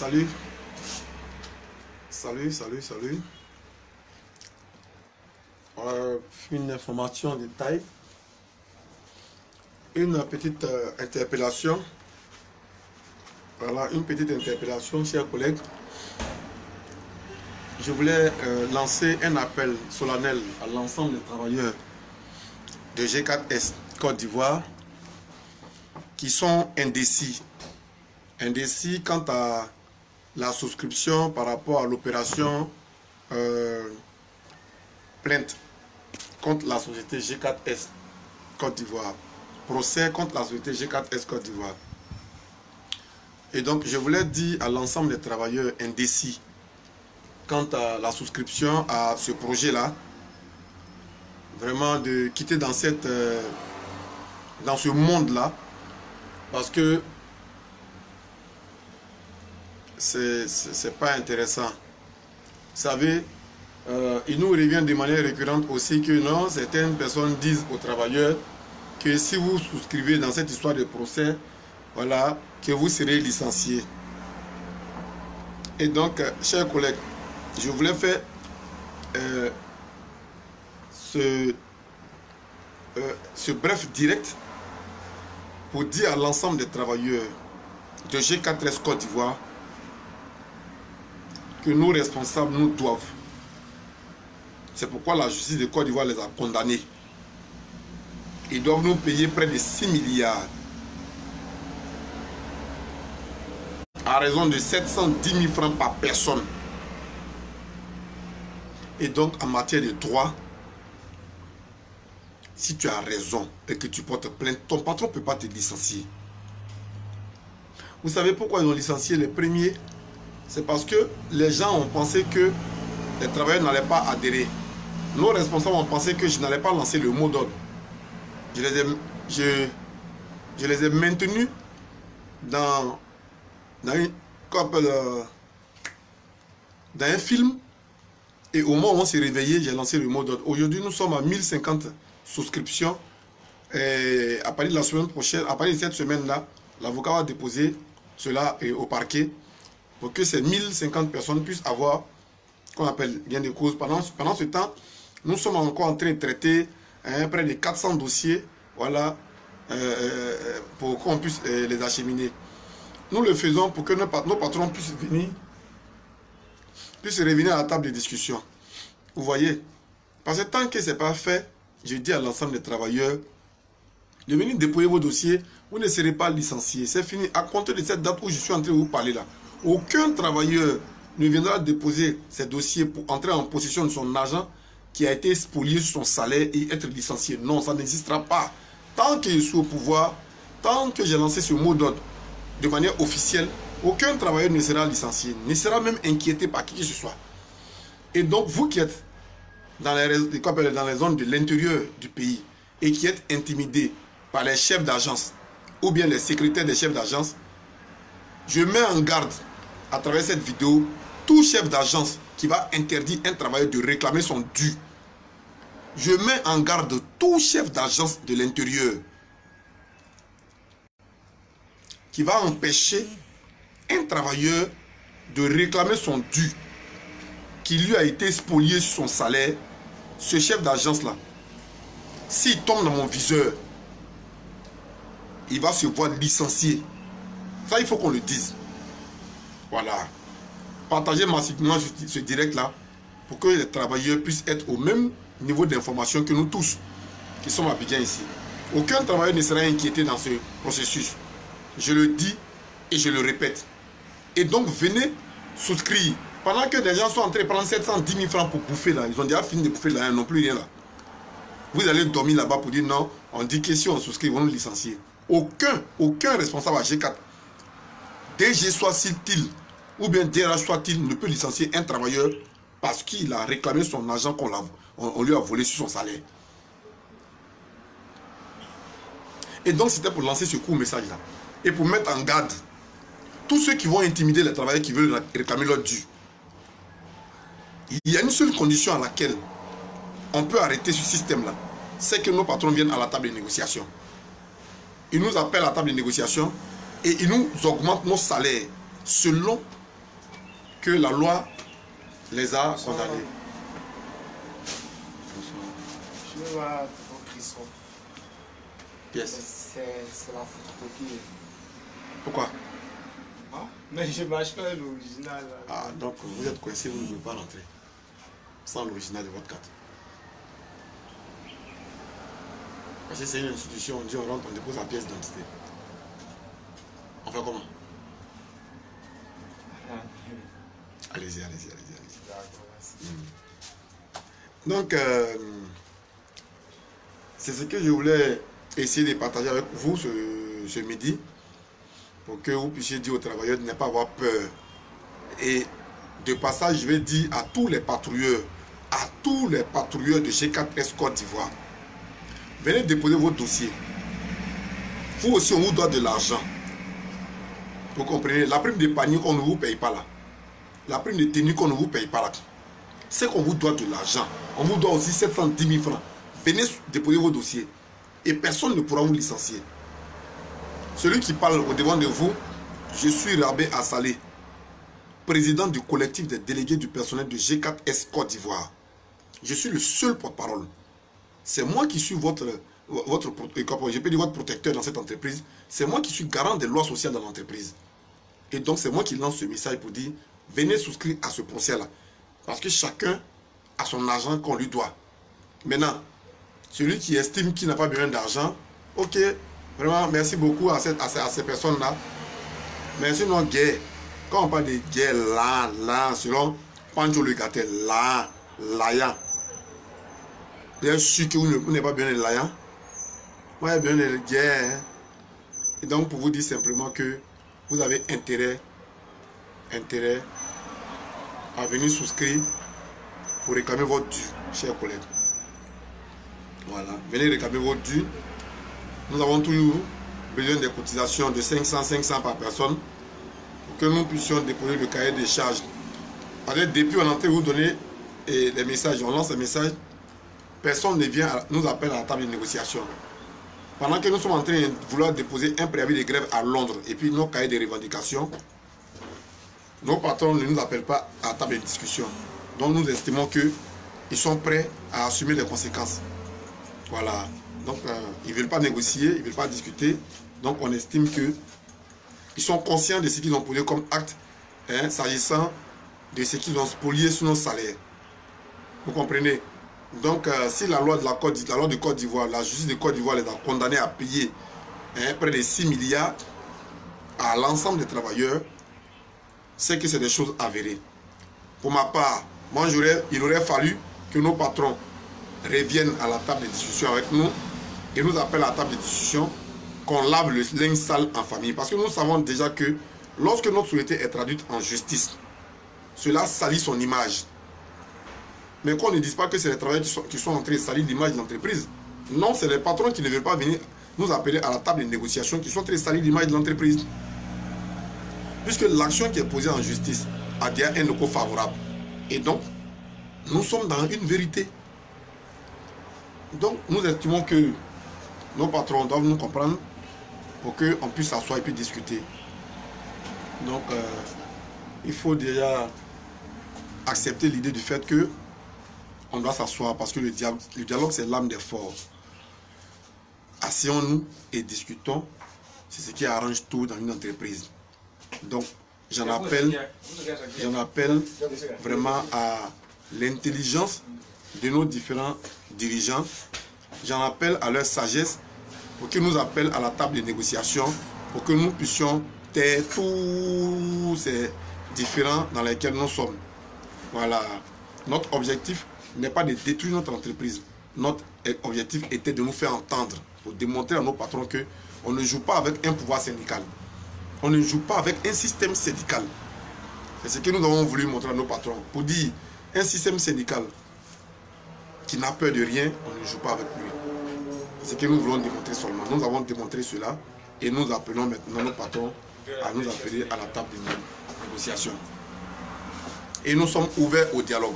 Salut. Salut. Une information en détail. Une petite interpellation. Voilà, une petite interpellation, chers collègues. Je voulais lancer un appel solennel à l'ensemble des travailleurs de G4S Côte d'Ivoire qui sont indécis. Indécis quant à la souscription par rapport à l'opération plainte contre la société G4S Côte d'Ivoire. Procès contre la société G4S Côte d'Ivoire. Et donc, je voulais dire à l'ensemble des travailleurs indécis quant à la souscription à ce projet-là, vraiment de quitter dans ce monde-là, parce que c'est pas intéressant. Vous savez, il nous revient de manière récurrente aussi que non, certaines personnes disent aux travailleurs que si vous souscrivez dans cette histoire de procès, voilà, que vous serez licencié. Et donc, chers collègues, je voulais faire ce bref direct pour dire à l'ensemble des travailleurs de G4S Côte d'Ivoire que nos responsables nous doivent. C'est pourquoi la justice de Côte d'Ivoire les a condamnés. Ils doivent nous payer près de 6 milliards à raison de 710 000 francs par personne. Et donc, en matière de droit, si tu as raison et que tu portes plainte, ton patron ne peut pas te licencier. Vous savez pourquoi ils ont licencié les premiers? C'est parce que les gens ont pensé que les travailleurs n'allaient pas adhérer. Nos responsables ont pensé que je n'allais pas lancer le mot d'ordre. Je les ai maintenus dans un film. Et au moment où on s'est réveillé, j'ai lancé le mot d'ordre. Aujourd'hui, nous sommes à 1050 souscriptions. Et à partir de la semaine prochaine, à partir de cette semaine-là, l'avocat va déposer cela au parquet pour que ces 1050 personnes puissent avoir ce qu'on appelle gain de cause. Pendant ce temps, nous sommes encore en train de traiter près de 400 dossiers, voilà, pour qu'on puisse les acheminer. Nous le faisons pour que nos patrons puissent revenir à la table de discussion. Vous voyez? Parce que tant que ce n'est pas fait, je dis à l'ensemble des travailleurs de venir déployer vos dossiers, vous ne serez pas licenciés. C'est fini. À compter de cette date où je suis en train de vous parler là, aucun travailleur ne viendra déposer ses dossiers pour entrer en possession de son argent qui a été spolié sur son salaire et être licencié. Non, ça n'existera pas. Tant que je suis au pouvoir, tant que j'ai lancé ce mot d'ordre de manière officielle, aucun travailleur ne sera licencié, ne sera même inquiété par qui que ce soit. Et donc, vous qui êtes dans les zones de l'intérieur du pays et qui êtes intimidés par les chefs d'agence ou bien les secrétaires des chefs d'agence, je mets en garde à travers cette vidéo tout chef d'agence qui va interdire un travailleur de réclamer son dû. Je mets en garde tout chef d'agence de l'intérieur qui va empêcher un travailleur de réclamer son dû qui lui a été spolié sur son salaire. Ce chef d'agence-là, s'il tombe dans mon viseur, il va se voir licencié. Ça, il faut qu'on le dise. Voilà. Partagez massivement ce direct-là pour que les travailleurs puissent être au même niveau d'information que nous tous qui sommes à Abidjan ici. Aucun travailleur ne sera inquiété dans ce processus. Je le dis et je le répète. Et donc, venez souscrire. Pendant que des gens sont en train de prendre 710 000 francs pour bouffer là, ils ont déjà fini de bouffer là, ils n'ont plus rien là. Vous allez dormir là-bas pour dire non, on dit que si on souscrit, ils vont nous licencier. Aucun responsable à G4, DG soit-il ou bien DRH soit-il, ne peut licencier un travailleur parce qu'il a réclamé son argent qu'on lui a volé sur son salaire. Et donc c'était pour lancer ce court message là. Et pour mettre en garde tous ceux qui vont intimider les travailleurs qui veulent réclamer leur dû. Il y a une seule condition à laquelle on peut arrêter ce système-là. C'est que nos patrons viennent à la table de négociation. Ils nous appellent à la table de négociation et ils nous augmentent nos salaires selon que la loi les a condamnés. Je vais voir Christophe. Yes. C'est la photocopie. Pourquoi? Ah, mais je ne marche pas l'original. Ah, donc vous êtes coincé, vous ne pouvez pas rentrer sans l'original de votre carte. Parce que c'est une institution, on dit on rentre, on dépose la pièce d'identité. On fait comment? Allez-y, allez-y, allez-y. Donc, c'est ce que je voulais essayer de partager avec vous ce midi, pour que vous puissiez dire aux travailleurs de ne pas avoir peur. Et de passage, je vais dire à tous les patrouilleurs de G4S Côte d'Ivoire, venez déposer vos dossiers. Vous aussi, on vous doit de l'argent. Vous comprenez? La prime de panier qu'on ne vous paye pas là. La prime de tenue qu'on ne vous paye pas là. C'est qu'on vous doit de l'argent. On vous doit aussi 710 000 francs. Venez déposer vos dossiers. Et personne ne pourra vous licencier. Celui qui parle au devant de vous, je suis Rabé Assalé, président du collectif des délégués du personnel de G4S Côte d'Ivoire. Je suis le seul porte-parole. C'est moi qui suis votre protecteur dans cette entreprise. C'est moi qui suis garant des lois sociales dans l'entreprise. Et donc c'est moi qui lance ce message pour dire, venez souscrire à ce procès-là. Parce que chacun a son argent qu'on lui doit. Maintenant, celui qui estime qu'il n'a pas besoin d'argent, ok, vraiment merci beaucoup à ces personnes-là. Mais sinon, guerre, quand on parle de guerre, là, selon Pancho le Gatel, là, bien sûr que vous n'avez pas besoin de l'aya. Moi, j'ai besoin de guerre. Hein. Et donc, pour vous dire simplement que vous avez intérêt à venir souscrire pour réclamer votre dû, chers collègues. Voilà, venez réclamer votre dû. Nous avons toujours besoin des cotisations de 500 par personne pour que nous puissions déposer le cahier des charges. Parce que depuis on est en train de vous donner des messages, on lance des messages, personne ne vient nous appelle à la table de négociation. Pendant que nous sommes en train de vouloir déposer un préavis de grève à Londres et puis nos cahiers de revendications, nos patrons ne nous appellent pas à la table de discussion. Donc nous estimons qu'ils sont prêts à assumer les conséquences. Voilà. Donc ils ne veulent pas négocier, ils ne veulent pas discuter. Donc on estime qu'ils sont conscients de ce qu'ils ont posé comme acte, hein, s'agissant de ce qu'ils ont spolié sur nos salaires. Vous comprenez? Donc si la loi de Côte d'Ivoire, la justice de Côte d'Ivoire les a condamnés à payer près de 6 milliards à l'ensemble des travailleurs, c'est que c'est des choses avérées. Pour ma part, moi il aurait fallu que nos patrons reviennent à la table de discussion avec nous et nous appellent à la table de discussion, qu'on lave le linge sale en famille. Parce que nous savons déjà que lorsque notre souhaité est traduite en justice, cela salit son image. Mais qu'on ne dise pas que c'est les travailleurs qui sont en train de salir l'image de l'entreprise. Non, c'est les patrons qui ne veulent pas venir nous appeler à la table de négociation qui sont en train de salir l'image de l'entreprise. Puisque l'action qui est posée en justice a déjà un écho favorable. Et donc, nous sommes dans une vérité. Donc, nous estimons que nos patrons doivent nous comprendre pour qu'on puisse s'asseoir et puis discuter. Donc, il faut déjà accepter l'idée du fait que on doit s'asseoir parce que le dialogue c'est l'âme des forts. Asseyons-nous et discutons. C'est ce qui arrange tout dans une entreprise. Donc, j'en appelle vraiment à l'intelligence de nos différents dirigeants. J'en appelle à leur sagesse pour qu'ils nous appellent à la table de négociation pour que nous puissions taire tous ces différends dans lesquels nous sommes. Voilà. Notre objectif n'est pas de détruire notre entreprise. Notre objectif était de nous faire entendre pour démontrer à nos patrons qu'on ne joue pas avec un pouvoir syndical. On ne joue pas avec un système syndical. C'est ce que nous avons voulu montrer à nos patrons. Pour dire, un système syndical qui n'a peur de rien, on ne joue pas avec lui. C'est ce que nous voulons démontrer seulement. Nous avons démontré cela et nous appelons maintenant nos patrons à nous appeler à la table de négociation. Et nous sommes ouverts au dialogue.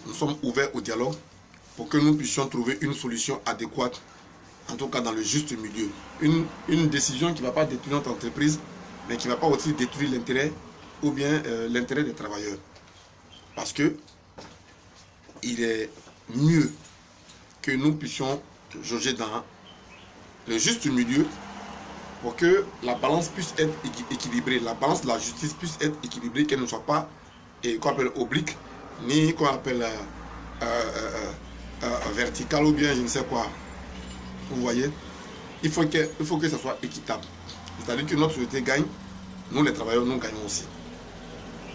Nous sommes ouverts au dialogue pour que nous puissions trouver une solution adéquate, en tout cas dans le juste milieu. Une décision qui ne va pas détruire notre entreprise, mais qui ne va pas aussi détruire l'intérêt ou bien l'intérêt des travailleurs. Parce que il est mieux que nous puissions jauger dans le juste milieu pour que la balance puisse être équilibrée, la balance de la justice puisse être équilibrée, qu'elle ne soit pas qu'on appelle oblique, ni qu'on appelle verticale ou bien je ne sais quoi. Vous voyez, il faut que ça soit équitable. C'est-à-dire que notre société gagne, nous les travailleurs, nous gagnons aussi.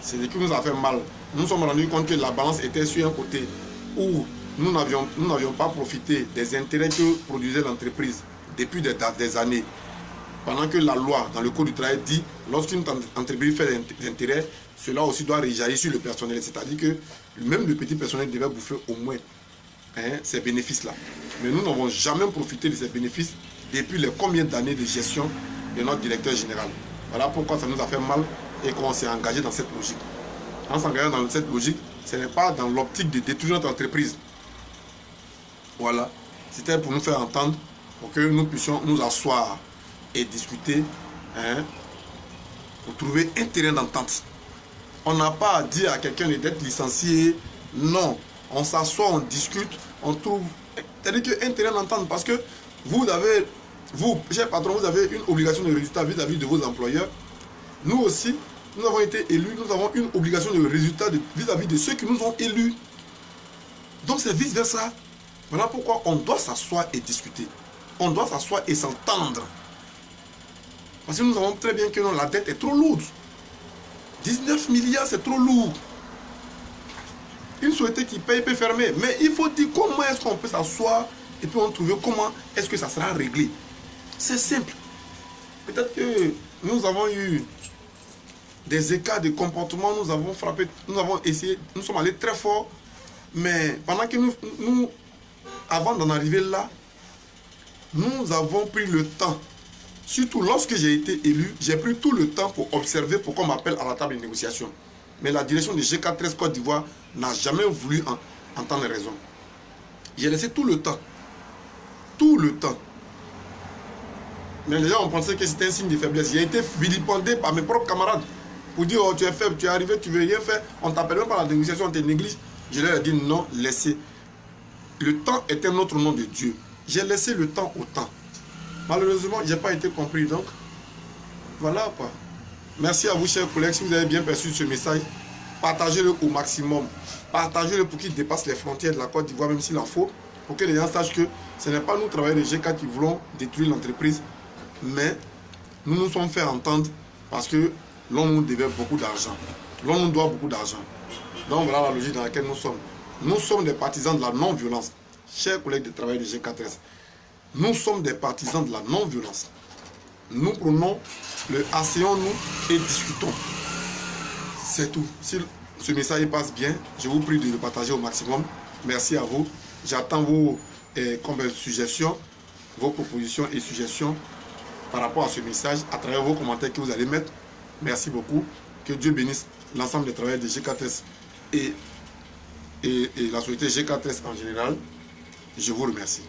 C'est ce qui nous a fait mal. Nous nous sommes rendus compte que la balance était sur un côté où nous n'avions pas profité des intérêts que produisait l'entreprise depuis des années. Pendant que la loi, dans le Code du travail, dit lorsqu'une entreprise fait des intérêts, cela aussi doit réjaillir sur le personnel. C'est-à-dire que même le petit personnel devait bouffer au moins ces bénéfices-là. Mais nous n'avons jamais profité de ces bénéfices depuis les combien d'années de gestion de notre directeur général. Voilà pourquoi ça nous a fait mal et qu'on s'est engagé dans cette logique. En s'engageant dans cette logique, ce n'est pas dans l'optique de détruire notre entreprise. Voilà. C'était pour nous faire entendre, pour que nous puissions nous asseoir et discuter pour trouver un terrain d'entente. On n'a pas à dire à quelqu'un d'être licencié. Non. On s'assoit, on discute, on trouve un terrain d'entente. Parce que vous, cher patron, vous avez une obligation de résultat vis-à-vis de vos employeurs. Nous aussi, nous avons été élus, nous avons une obligation de résultat vis-à-vis de ceux qui nous ont élus. Donc c'est vice-versa. Voilà pourquoi on doit s'asseoir et discuter. On doit s'asseoir et s'entendre. Parce que nous savons très bien que non, la dette est trop lourde. 19 milliards, c'est trop lourd. Une société qui paye peut fermer. Mais il faut dire comment est-ce qu'on peut s'asseoir et puis on trouve comment est-ce que ça sera réglé. C'est simple. Peut-être que nous avons eu des écarts de comportement, nous avons frappé, nous avons essayé, nous sommes allés très fort. Mais pendant que nous avant d'en arriver là, nous avons pris le temps. Surtout lorsque j'ai été élu, j'ai pris tout le temps pour observer, pour qu'on m'appelle à la table de négociation. Mais la direction de G413 Côte d'Ivoire n'a jamais voulu entendre raison. J'ai laissé tout le temps. Tout le temps. Mais les gens ont pensé que c'était un signe de faiblesse. J'ai été vilipendé par mes propres camarades pour dire oh, tu es faible, tu es arrivé, tu ne veux rien faire. On t'appelle même par la négociation, on te néglige. Je leur ai dit non, laissez. Le temps est un autre nom de Dieu. J'ai laissé le temps au temps. Malheureusement, je n'ai pas été compris. Donc, voilà quoi. Merci à vous, chers collègues. Si vous avez bien perçu ce message, partagez-le au maximum. Partagez-le pour qu'il dépasse les frontières de la Côte d'Ivoire, même s'il en faut, pour que les gens sachent que ce n'est pas nous, travailleurs de G4, qui voulons détruire l'entreprise, mais nous nous sommes fait entendre parce que l'on nous devait beaucoup d'argent. L'on nous doit beaucoup d'argent. Donc voilà la logique dans laquelle nous sommes. Nous sommes des partisans de la non-violence. Chers collègues de travail de G4S, nous sommes des partisans de la non-violence. Nous prenons le asseyons-nous et discutons. C'est tout. Si ce message passe bien, je vous prie de le partager au maximum. Merci à vous. J'attends vos suggestions, vos propositions et suggestions par rapport à ce message à travers vos commentaires que vous allez mettre. Merci beaucoup. Que Dieu bénisse l'ensemble des travailleurs de G4S et la société G4S en général. Je vous remercie.